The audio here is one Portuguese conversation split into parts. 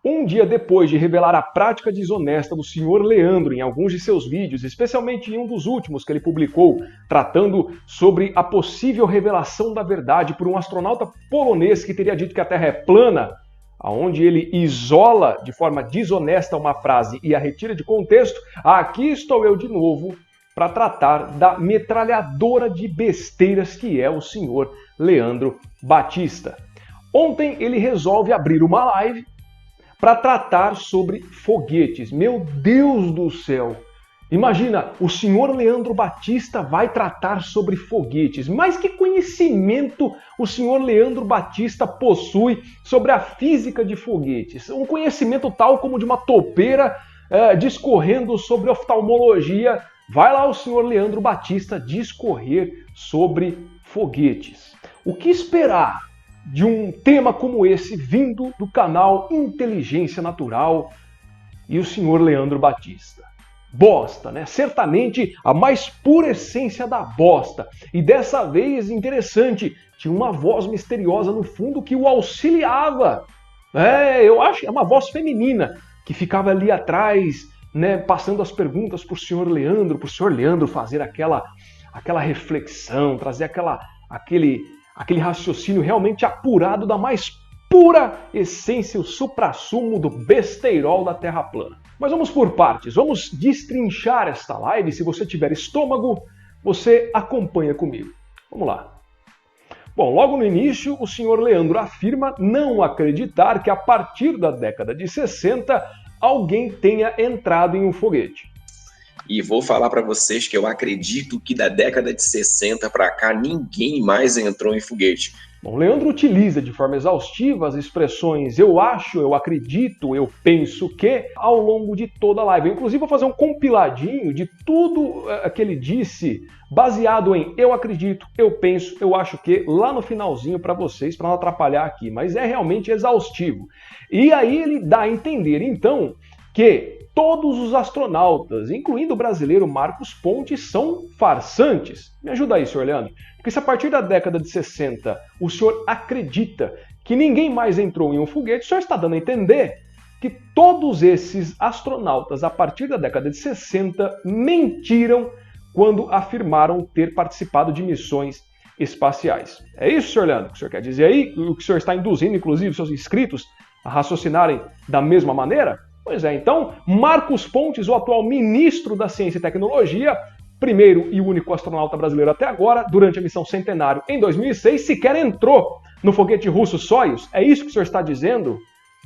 Um dia depois de revelar a prática desonesta do Sr. Leandro em alguns de seus vídeos, especialmente em um dos últimos que ele publicou, tratando sobre a possível revelação da verdade por um astronauta polonês que teria dito que a Terra é plana, onde ele isola de forma desonesta uma frase e a retira de contexto, aqui estou eu de novo para tratar da metralhadora de besteiras que é o Sr. Leandro Batista. Ontem ele resolve abrir uma live para tratar sobre foguetes. Meu Deus do céu! Imagina, o senhor Leandro Batista vai tratar sobre foguetes. Mas que conhecimento o senhor Leandro Batista possui sobre a física de foguetes? Um conhecimento tal como de uma topeira discorrendo sobre oftalmologia. Vai lá o senhor Leandro Batista discorrer sobre foguetes. O que esperar de um tema como esse vindo do canal Inteligência Natural e o senhor Leandro Batista? Bosta, né? Certamente a mais pura essência da bosta. E dessa vez, interessante, tinha uma voz misteriosa no fundo que o auxiliava. Eu acho que é uma voz feminina que ficava ali atrás, né, passando as perguntas para o senhor Leandro fazer aquela reflexão, trazer aquele raciocínio realmente apurado da mais pura essência, o suprassumo do besteirol da Terra plana. Mas vamos por partes, vamos destrinchar esta live. Se você tiver estômago, você acompanha comigo. Vamos lá. Bom, logo no início, o senhor Leandro afirma não acreditar que a partir da década de 60 alguém tenha entrado em um foguete. E vou falar para vocês que eu acredito que da década de 60 para cá ninguém mais entrou em foguete. Bom, Leandro utiliza de forma exaustiva as expressões eu acho, eu acredito, eu penso que ao longo de toda a live. Eu, inclusive, vou fazer um compiladinho de tudo que ele disse, baseado em eu acredito, eu penso, eu acho que, lá no finalzinho para vocês, para não atrapalhar aqui. Mas é realmente exaustivo. E aí ele dá a entender, então, que todos os astronautas, incluindo o brasileiro Marcos Pontes, são farsantes. Me ajuda aí, senhor Leandro. Porque se a partir da década de 60 o senhor acredita que ninguém mais entrou em um foguete, o senhor está dando a entender que todos esses astronautas, a partir da década de 60, mentiram quando afirmaram ter participado de missões espaciais. É isso, senhor Leandro, que o senhor quer dizer aí? O que o senhor está induzindo, inclusive, seus inscritos a raciocinarem da mesma maneira? Pois é, então, Marcos Pontes, o atual ministro da Ciência e Tecnologia, primeiro e único astronauta brasileiro até agora, durante a missão Centenário em 2006, sequer entrou no foguete russo Soyuz. É isso que o senhor está dizendo?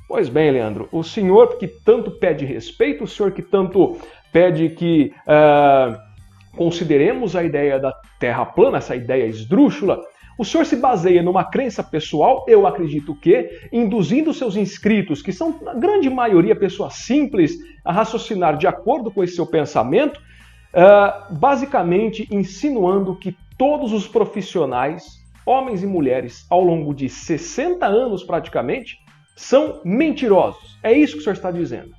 Pois bem, Leandro, o senhor que tanto pede respeito, o senhor que tanto pede que consideremos a ideia da Terra plana, essa ideia esdrúxula, o senhor se baseia numa crença pessoal, eu acredito que, induzindo seus inscritos, que são, na grande maioria, pessoas simples, a raciocinar de acordo com esse seu pensamento, basicamente insinuando que todos os profissionais, homens e mulheres, ao longo de 60 anos praticamente, são mentirosos. É isso que o senhor está dizendo.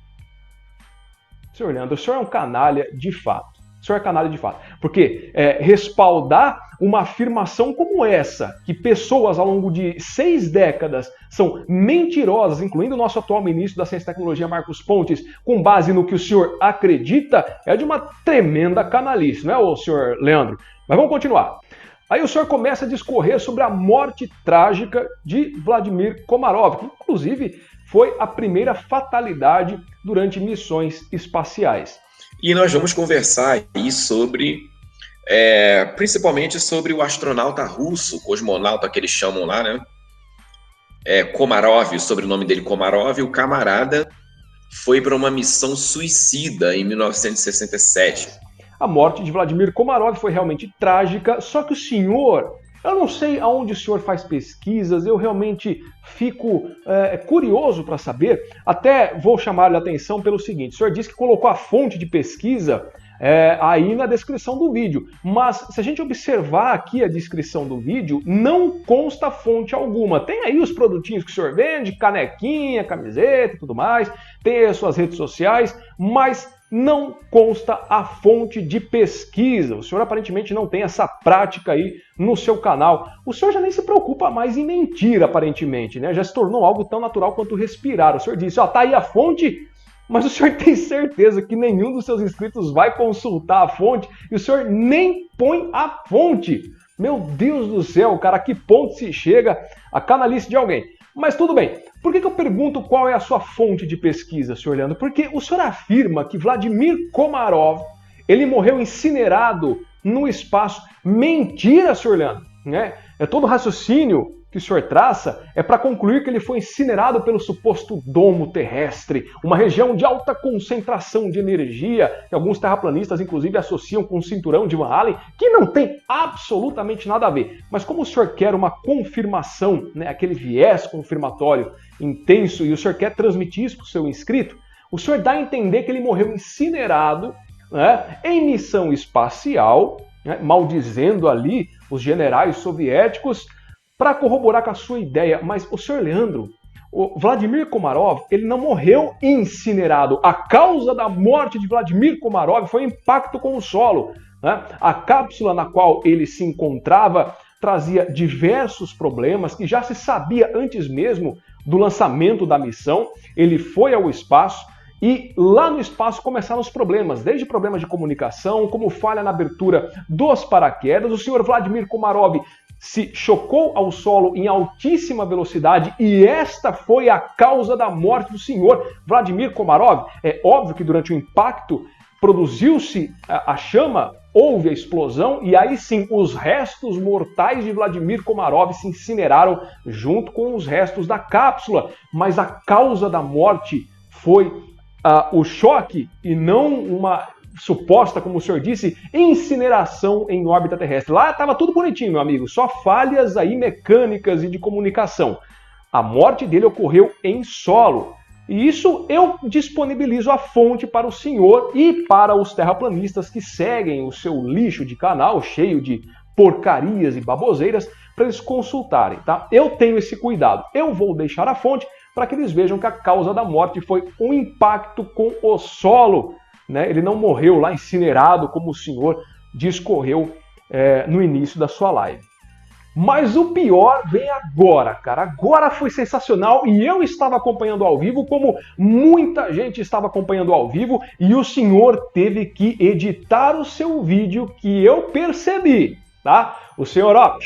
Senhor Leandro, o senhor é um canalha de fato. O senhor é canalha de fato. Porque respaldar uma afirmação como essa, que pessoas ao longo de 6 décadas são mentirosas, incluindo o nosso atual ministro da Ciência e Tecnologia, Marcos Pontes, com base no que o senhor acredita, é de uma tremenda canalice, não é, ô senhor Leandro? Mas vamos continuar. Aí o senhor começa a discorrer sobre a morte trágica de Vladimir Komarov, que inclusive foi a primeira fatalidade durante missões espaciais. E nós vamos conversar aí sobre, principalmente sobre o astronauta russo, o cosmonauta que eles chamam lá, né? Komarov, o sobrenome dele Komarov, o camarada foi para uma missão suicida em 1967. A morte de Vladimir Komarov foi realmente trágica, só que o senhor, eu não sei aonde o senhor faz pesquisas, eu realmente fico curioso para saber, até vou chamar a atenção pelo seguinte, o senhor disse que colocou a fonte de pesquisa aí na descrição do vídeo. Mas se a gente observar aqui a descrição do vídeo, não consta fonte alguma. Tem aí os produtinhos que o senhor vende, canequinha, camiseta e tudo mais, tem aí as suas redes sociais, mas não consta a fonte de pesquisa. O senhor aparentemente não tem essa prática aí no seu canal. O senhor já nem se preocupa mais em mentir, aparentemente, né? Já se tornou algo tão natural quanto respirar. O senhor disse, ó, tá aí a fonte, mas o senhor tem certeza que nenhum dos seus inscritos vai consultar a fonte e o senhor nem põe a fonte. Meu Deus do céu, cara, a que ponto se chega a canalice de alguém? Mas tudo bem. Por que eu pergunto qual é a sua fonte de pesquisa, senhor Leandro? Porque o senhor afirma que Vladimir Komarov, ele morreu incinerado no espaço. Mentira, senhor Leandro, né? É todo o raciocínio que o senhor traça é para concluir que ele foi incinerado pelo suposto domo terrestre, uma região de alta concentração de energia, que alguns terraplanistas inclusive associam com o cinturão de Van Allen, que não tem absolutamente nada a ver. Mas como o senhor quer uma confirmação, né, aquele viés confirmatório intenso, e o senhor quer transmitir isso para o seu inscrito, o senhor dá a entender que ele morreu incinerado, né, em missão espacial, né, maldizendo ali os generais soviéticos, para corroborar com a sua ideia. Mas o senhor Leandro, o Vladimir Komarov, ele não morreu incinerado. A causa da morte de Vladimir Komarov foi o impacto com o solo, né? A cápsula na qual ele se encontrava trazia diversos problemas que já se sabia antes mesmo do lançamento da missão. Ele foi ao espaço e lá no espaço começaram os problemas, desde problemas de comunicação, como falha na abertura dos paraquedas. O senhor Vladimir Komarov se chocou ao solo em altíssima velocidade e esta foi a causa da morte do senhor Vladimir Komarov. É óbvio que durante o impacto produziu-se a chama, houve a explosão e aí sim os restos mortais de Vladimir Komarov se incineraram junto com os restos da cápsula. Mas a causa da morte foi o choque e não uma suposta, como o senhor disse, incineração em órbita terrestre. Lá estava tudo bonitinho, meu amigo, só falhas aí mecânicas e de comunicação. A morte dele ocorreu em solo. E isso eu disponibilizo a fonte para o senhor e para os terraplanistas que seguem o seu lixo de canal, cheio de porcarias e baboseiras, para eles consultarem, tá? Eu tenho esse cuidado. Eu vou deixar a fonte para que eles vejam que a causa da morte foi um impacto com o solo, né? Ele não morreu lá incinerado, como o senhor discorreu no início da sua live. Mas o pior vem agora, cara. Agora foi sensacional e eu estava acompanhando ao vivo, como muita gente estava acompanhando ao vivo, e o senhor teve que editar o seu vídeo, que eu percebi, tá? O senhor, ó,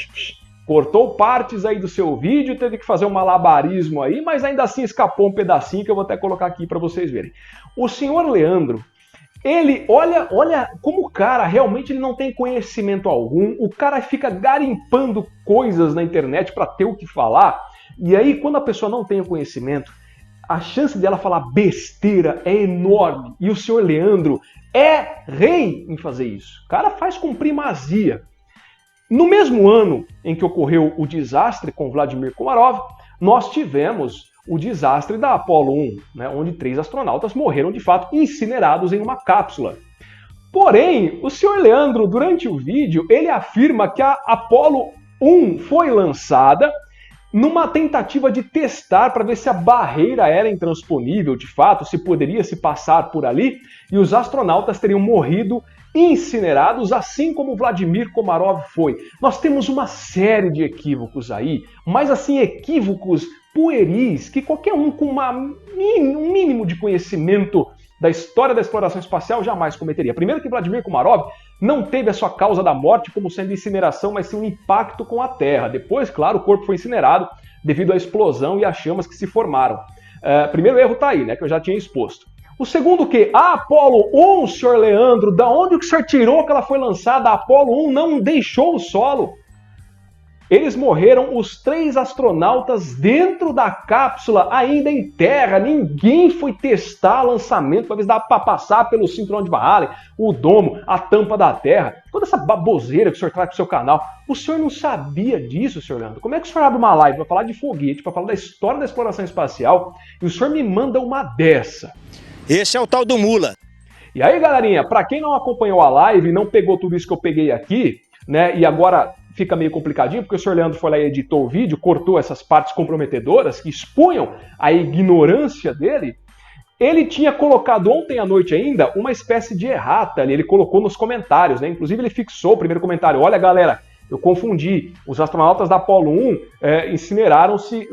cortou partes aí do seu vídeo, teve que fazer um malabarismo aí, mas ainda assim escapou um pedacinho que eu vou até colocar aqui para vocês verem. O senhor Leandro, ele, olha como o cara realmente ele não tem conhecimento algum, o cara fica garimpando coisas na internet para ter o que falar, e aí quando a pessoa não tem o conhecimento, a chance dela falar besteira é enorme, e o senhor Leandro é rei em fazer isso. O cara faz com primazia. No mesmo ano em que ocorreu o desastre com Vladimir Komarov, nós tivemos o desastre da Apollo 1, né, onde 3 astronautas morreram de fato incinerados em uma cápsula. Porém, o senhor Leandro, durante o vídeo, ele afirma que a Apollo 1 foi lançada numa tentativa de testar para ver se a barreira era intransponível de fato, se poderia se passar por ali, e os astronautas teriam morrido incinerados, assim como Vladimir Komarov foi. Nós temos uma série de equívocos aí, mas assim, equívocos pueris, que qualquer um com um mínimo de conhecimento da história da exploração espacial jamais cometeria. Primeiro que Vladimir Komarov não teve a sua causa da morte como sendo incineração, mas sim um impacto com a Terra. Depois, claro, o corpo foi incinerado devido à explosão e às chamas que se formaram. Primeiro erro está aí, né, que eu já tinha exposto. O segundo que a Apollo 1, senhor Leandro, da onde o senhor tirou que ela foi lançada? A Apollo 1 não deixou o solo. Eles morreram, os 3 astronautas, dentro da cápsula, ainda em terra. Ninguém foi testar lançamento para ver se dá para passar pelo cinturão de Van Allen, o domo, a tampa da Terra. Toda essa baboseira que o senhor traz para o seu canal. O senhor não sabia disso, senhor Leandro? Como é que o senhor abre uma live para falar de foguete, para falar da história da exploração espacial, e o senhor me manda uma dessa? Esse é o tal do Mula. E aí, galerinha, para quem não acompanhou a live e não pegou tudo isso que eu peguei aqui, né, e agora fica meio complicadinho, porque o senhor Leandro foi lá e editou o vídeo, cortou essas partes comprometedoras que expunham a ignorância dele. Ele tinha colocado ontem à noite ainda uma espécie de errata ali, ele colocou nos comentários, né? Inclusive ele fixou o primeiro comentário: olha, galera, eu confundi, os astronautas da Apollo 1 incineraram-se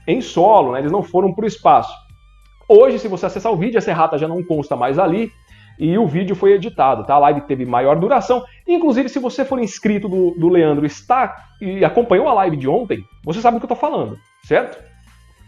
em solo, né? Eles não foram para o espaço. Hoje, se você acessar o vídeo, essa errata já não consta mais ali, e o vídeo foi editado, tá? A live teve maior duração. Inclusive, se você for inscrito do Leandro e acompanhou a live de ontem, você sabe do que eu tô falando, certo?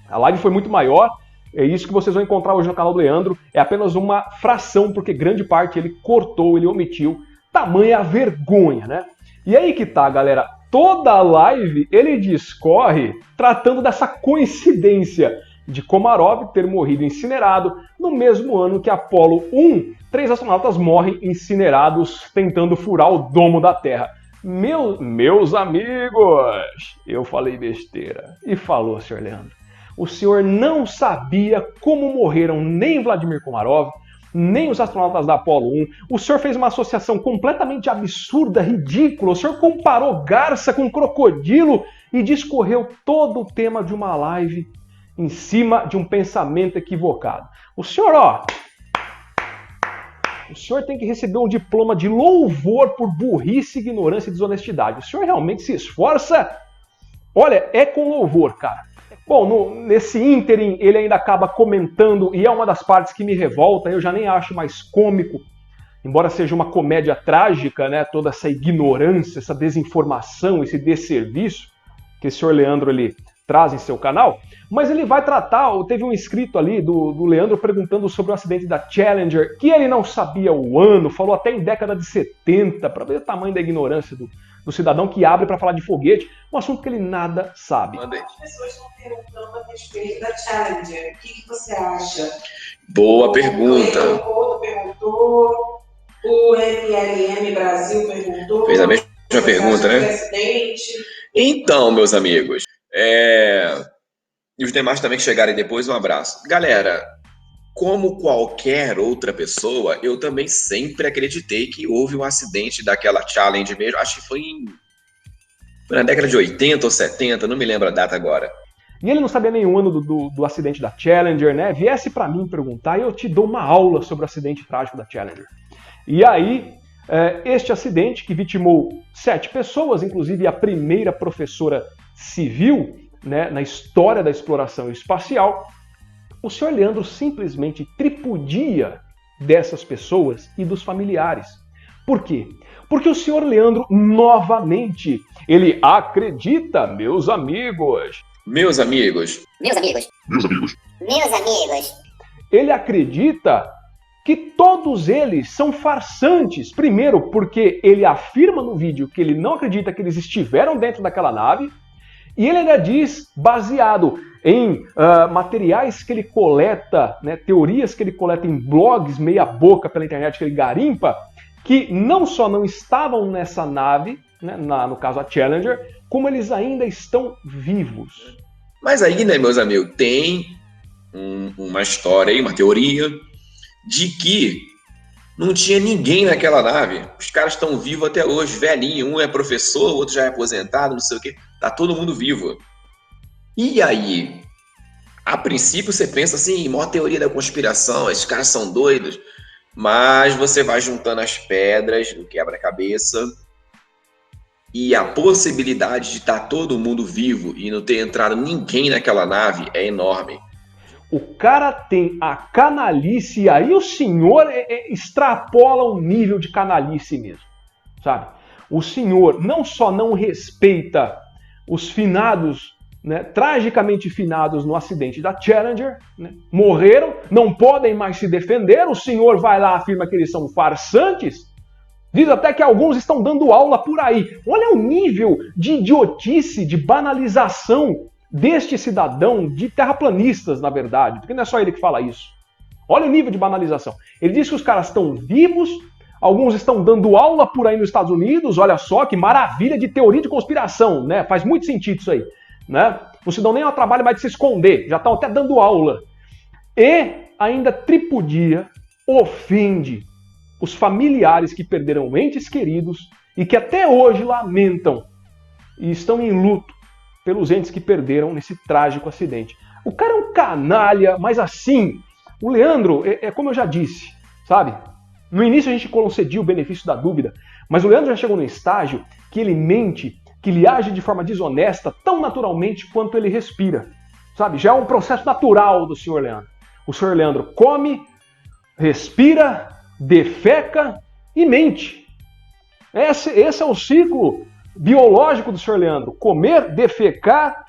A live foi muito maior. É isso que vocês vão encontrar hoje no canal do Leandro. É apenas uma fração, porque grande parte ele cortou, ele omitiu. Tamanha a vergonha, né? E aí que tá, galera. Toda a live ele discorre tratando dessa coincidência de Komarov ter morrido incinerado no mesmo ano que Apollo 1. 3 astronautas morrem incinerados tentando furar o domo da Terra. Meus amigos, eu falei besteira. E falou, senhor Leandro. O senhor não sabia como morreram nem Vladimir Komarov, nem os astronautas da Apollo 1. O senhor fez uma associação completamente absurda, ridícula. O senhor comparou garça com crocodilo e discorreu todo o tema de uma live em cima de um pensamento equivocado. O senhor tem que receber um diploma de louvor por burrice, ignorância e desonestidade. O senhor realmente se esforça? Olha, é com louvor, cara. Bom, nesse ínterim, ele ainda acaba comentando, e é uma das partes que me revolta, eu já nem acho mais cômico, embora seja uma comédia trágica, né, toda essa ignorância, essa desinformação, esse desserviço que o senhor Leandro ele traz em seu canal, mas ele vai tratar, teve um inscrito ali do Leandro perguntando sobre o acidente da Challenger, que ele não sabia o ano, falou até em década de 70, para ver o tamanho da ignorância do cidadão que abre para falar de foguete, um assunto que ele nada sabe. As pessoas estão perguntando a respeito da Challenger. O que você acha? Boa pergunta. O perguntou, o MLM Brasil perguntou. Fez a mesma pergunta, né? Presidente. Então, meus amigos, e os demais também que chegarem depois, um abraço. Galera, como qualquer outra pessoa, eu também sempre acreditei que houve um acidente daquela Challenger mesmo. Acho que foi na década de 80 ou 70, não me lembro a data agora. E ele não sabia nenhum ano do acidente da Challenger, né? Viesse para mim perguntar e eu te dou uma aula sobre o acidente trágico da Challenger. E aí, este acidente que vitimou 7 pessoas, inclusive a primeira professora civil, né, na história da exploração espacial, o senhor Leandro simplesmente tripudia dessas pessoas e dos familiares. Por quê? Porque o senhor Leandro, novamente, ele acredita, meus amigos. Ele acredita que todos eles são farsantes. Primeiro, porque ele afirma no vídeo que ele não acredita que eles estiveram dentro daquela nave. E ele ainda diz, baseado em materiais que ele coleta, né, teorias que ele coleta em blogs meia boca pela internet que ele garimpa, que não só não estavam nessa nave, né, no caso a Challenger, como eles ainda estão vivos. Mas aí, né, meus amigos, tem uma história aí, uma teoria, de que não tinha ninguém naquela nave. Os caras estão vivos até hoje, velhinho, um é professor, o outro já é aposentado, não sei o quê. Tá todo mundo vivo. E aí, a princípio você pensa assim, maior teoria da conspiração, esses caras são doidos. Mas você vai juntando as pedras no quebra-cabeça e a possibilidade de estar todo mundo vivo e não ter entrado ninguém naquela nave é enorme. O cara tem a canalice, e aí o senhor extrapola um nível de canalice mesmo, sabe? O senhor não só não respeita os finados, né, tragicamente finados no acidente da Challenger, né, morreram, não podem mais se defender, o senhor vai lá e afirma que eles são farsantes, diz até que alguns estão dando aula por aí. Olha o nível de idiotice, de banalização deste cidadão, de terraplanistas, na verdade, porque não é só ele que fala isso. Olha o nível de banalização. Ele diz que os caras estão vivos, alguns estão dando aula por aí nos Estados Unidos, olha só que maravilha de teoria de conspiração, né? Faz muito sentido isso aí, né? Não se dão nem ao trabalho mais de se esconder, já estão até dando aula. E ainda tripudia, ofende os familiares que perderam entes queridos e que até hoje lamentam e estão em luto pelos entes que perderam nesse trágico acidente. O cara é um canalha, mas assim, o Leandro, é como eu já disse, sabe? No início a gente concedia o benefício da dúvida, mas o Leandro já chegou no estágio que ele mente, que ele age de forma desonesta tão naturalmente quanto ele respira, sabe? Já é um processo natural do senhor Leandro. O senhor Leandro come, respira, defeca e mente. Esse é o ciclo biológico do senhor Leandro. Comer, defecar,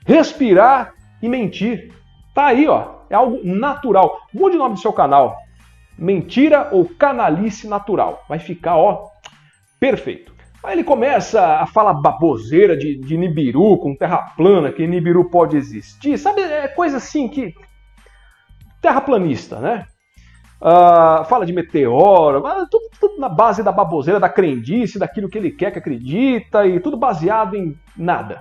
respirar e mentir. Tá aí, ó. É algo natural. Mude o nome do seu canal. Mentira ou canalice natural. Vai ficar, ó, perfeito. Aí ele começa a falar baboseira de Nibiru com terra plana, que Nibiru pode existir. Sabe, é coisa assim que... terraplanista, né? Fala de meteoro, tudo na base da baboseira, da crendice, daquilo que ele quer que acredita, e tudo baseado em nada.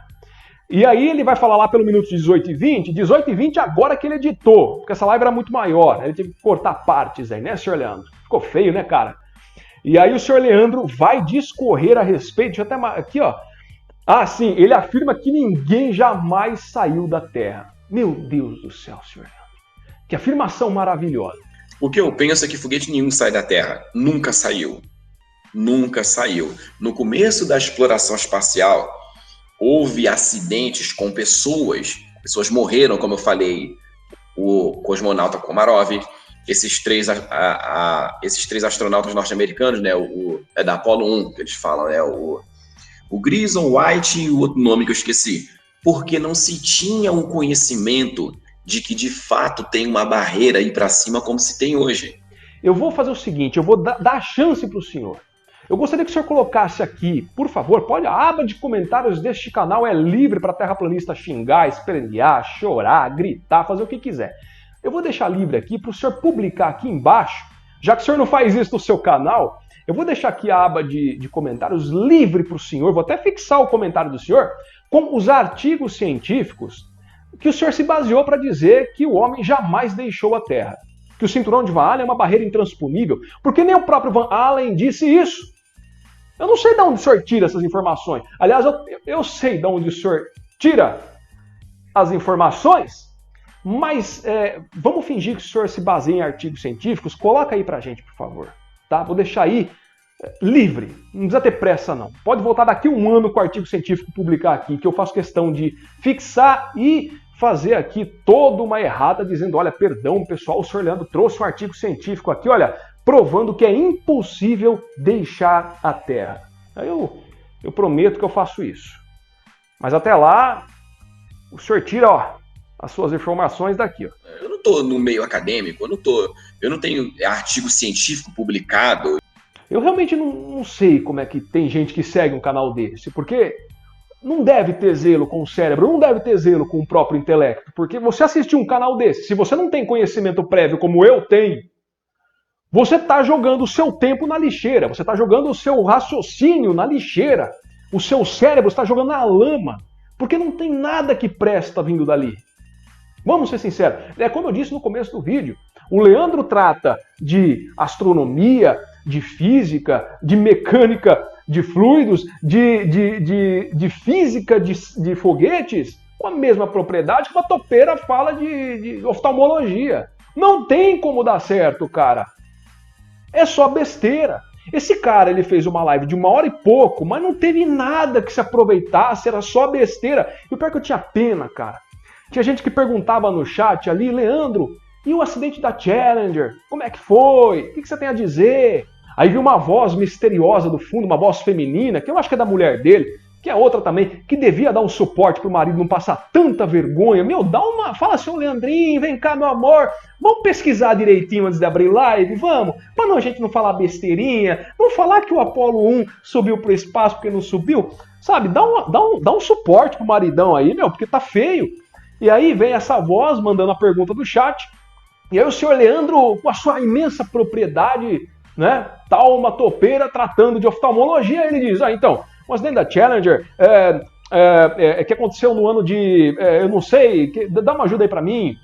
E aí ele vai falar lá pelo minuto 18 e 20 agora que ele editou, porque essa live era muito maior, né? Ele teve que cortar partes aí, né, senhor Leandro? Ficou feio, né, cara? E aí o senhor Leandro vai discorrer a respeito, deixa eu até aqui, ó. Ah, sim, ele afirma que ninguém jamais saiu da Terra. Meu Deus do céu, senhor Leandro. Que afirmação maravilhosa. O que eu penso é que foguete nenhum sai da Terra. Nunca saiu. Nunca saiu. No começo da exploração espacial, houve acidentes com pessoas. Pessoas morreram, como eu falei. O cosmonauta Komarov, esses três astronautas norte-americanos, né? É da Apollo 1 que eles falam, né? O Grissom, White e o outro nome que eu esqueci. Porque não se tinha um conhecimento de que de fato tem uma barreira aí para cima como se tem hoje. Eu vou fazer o seguinte, eu vou dar a chance para o senhor. Eu gostaria que o senhor colocasse aqui, por favor, a aba de comentários deste canal é livre para terraplanista xingar, espernear, chorar, gritar, fazer o que quiser. Eu vou deixar livre aqui para o senhor publicar aqui embaixo, já que o senhor não faz isso no seu canal, eu vou deixar aqui a aba de comentários livre para o senhor, vou até fixar o comentário do senhor com os artigos científicos que o senhor se baseou para dizer que o homem jamais deixou a Terra. Que o cinturão de Van Allen é uma barreira intransponível, porque nem o próprio Van Allen disse isso. Eu não sei de onde o senhor tira essas informações. Aliás, eu sei de onde o senhor tira as informações, mas vamos fingir que o senhor se baseia em artigos científicos. Coloca aí pra gente, por favor. Tá? Vou deixar aí livre. Não precisa ter pressa, não. Pode voltar daqui a um ano com o artigo científico publicar aqui, que eu faço questão de fixar e fazer aqui toda uma errata dizendo, olha, perdão, pessoal, o senhor Leandro trouxe um artigo científico aqui, olha, provando que é impossível deixar a Terra. Aí eu prometo que eu faço isso. Mas até lá, o senhor tira, ó, as suas informações daqui, ó. Eu não estou no meio acadêmico, eu não tenho artigo científico publicado. Eu realmente não sei como é que tem gente que segue um canal desse, porque não deve ter zelo com o cérebro, não deve ter zelo com o próprio intelecto, porque você assistir um canal desse, se você não tem conhecimento prévio como eu tenho, você está jogando o seu tempo na lixeira, você está jogando o seu raciocínio na lixeira, o seu cérebro está jogando na lama, porque não tem nada que presta vindo dali. Vamos ser sinceros, é como eu disse no começo do vídeo, o Leandro trata de astronomia, de física, de mecânica de fluidos, de física de foguetes, com a mesma propriedade que uma topeira fala de oftalmologia. Não tem como dar certo, cara. É só besteira. Esse cara, ele fez uma live de 1 hora e pouco, mas não teve nada que se aproveitasse, era só besteira. E o pior é que eu tinha pena, cara. Tinha gente que perguntava no chat ali, Leandro, e o acidente da Challenger? Como é que foi? O que você tem a dizer? Aí viu uma voz misteriosa do fundo, uma voz feminina, que eu acho que é da mulher dele, que é outra também, que devia dar um suporte pro marido não passar tanta vergonha. Meu, fala assim, ô Leandrinho, vem cá, meu amor, vamos pesquisar direitinho antes de abrir live, vamos? Pra não, a gente não falar besteirinha, não falar que o Apollo 1 subiu pro espaço porque não subiu, sabe? Dá um suporte pro maridão aí, meu, porque tá feio. E aí vem essa voz mandando a pergunta do chat, e aí o senhor Leandro, com a sua imensa propriedade, né, tal uma topeira tratando de oftalmologia, ele diz, então, o acidente da Challenger que aconteceu no ano de, eu não sei, dá uma ajuda aí pra mim,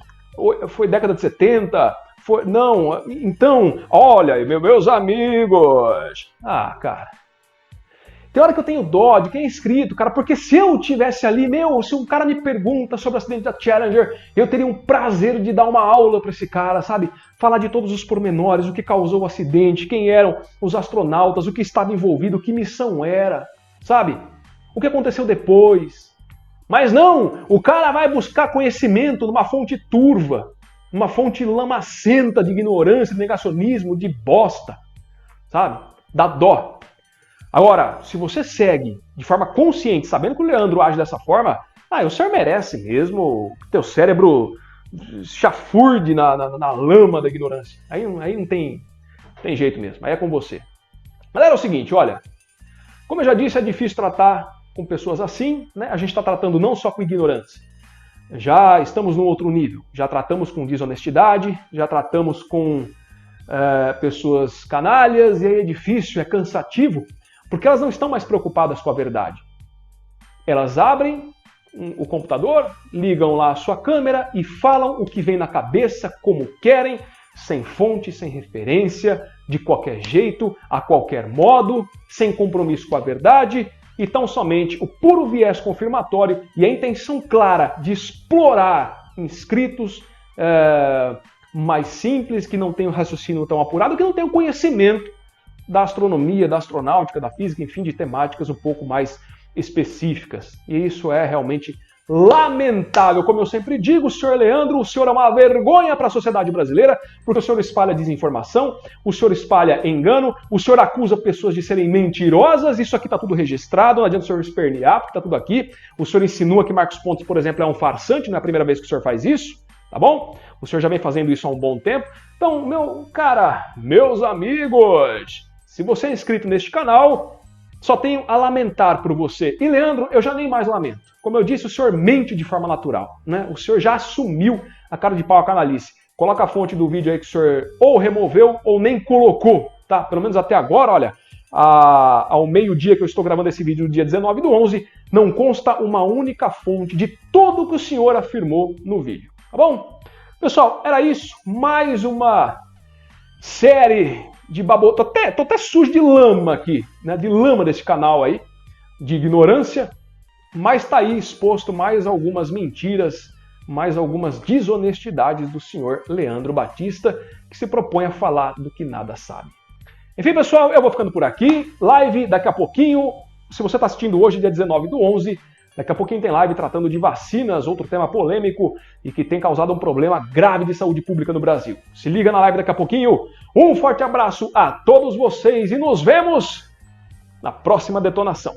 foi década de 70, foi... Não, então, olha, meus amigos... Ah, cara... Tem hora que eu tenho dó de quem é inscrito, cara, porque se eu tivesse ali, se um cara me pergunta sobre o acidente da Challenger, eu teria um prazer de dar uma aula para esse cara, sabe? Falar de todos os pormenores, o que causou o acidente, quem eram os astronautas, o que estava envolvido, que missão era, sabe? O que aconteceu depois. Mas não, o cara vai buscar conhecimento numa fonte turva, numa fonte lamacenta de ignorância, de negacionismo, de bosta, sabe? Dá dó. Agora, se você segue de forma consciente, sabendo que o Leandro age dessa forma, o senhor merece mesmo que teu cérebro chafurde na lama da ignorância. Aí não tem jeito mesmo, aí é com você. Mas era o seguinte, olha, como eu já disse, é difícil tratar com pessoas assim, né? A gente está tratando não só com ignorância, já estamos num outro nível, já tratamos com desonestidade, já tratamos com pessoas canalhas, e aí é difícil, é cansativo, porque elas não estão mais preocupadas com a verdade. Elas abrem o computador, ligam lá a sua câmera e falam o que vem na cabeça, como querem, sem fonte, sem referência, de qualquer jeito, a qualquer modo, sem compromisso com a verdade, e tão somente o puro viés confirmatório e a intenção clara de explorar inscritos mais simples, que não têm o raciocínio tão apurado, que não têm o conhecimento da astronomia, da astronáutica, da física, enfim, de temáticas um pouco mais específicas. E isso é realmente lamentável. Como eu sempre digo, senhor Leandro, o senhor é uma vergonha para a sociedade brasileira, porque o senhor espalha desinformação, o senhor espalha engano, o senhor acusa pessoas de serem mentirosas, isso aqui está tudo registrado, não adianta o senhor espernear, porque está tudo aqui. O senhor insinua que Marcos Pontes, por exemplo, é um farsante, não é a primeira vez que o senhor faz isso, tá bom? O senhor já vem fazendo isso há um bom tempo. Então, meus amigos... Se você é inscrito neste canal, só tenho a lamentar por você. E Leandro, eu já nem mais lamento. Como eu disse, o senhor mente de forma natural, né? O senhor já assumiu a cara de pau à canalice. Coloca a fonte do vídeo aí que o senhor ou removeu ou nem colocou, tá? Pelo menos até agora, olha, ao meio-dia que eu estou gravando esse vídeo, no dia 19/11, não consta uma única fonte de tudo o que o senhor afirmou no vídeo, tá bom? Pessoal, era isso. Mais uma série... de babo... Tô até sujo de lama aqui, né? De lama desse canal aí, de ignorância, mas tá aí exposto mais algumas mentiras, mais algumas desonestidades do senhor Leandro Batista, que se propõe a falar do que nada sabe. Enfim, pessoal, eu vou ficando por aqui. Live daqui a pouquinho. Se você está assistindo hoje, dia 19/11, daqui a pouquinho tem live tratando de vacinas, outro tema polêmico e que tem causado um problema grave de saúde pública no Brasil. Se liga na live daqui a pouquinho. Um forte abraço a todos vocês e nos vemos na próxima detonação.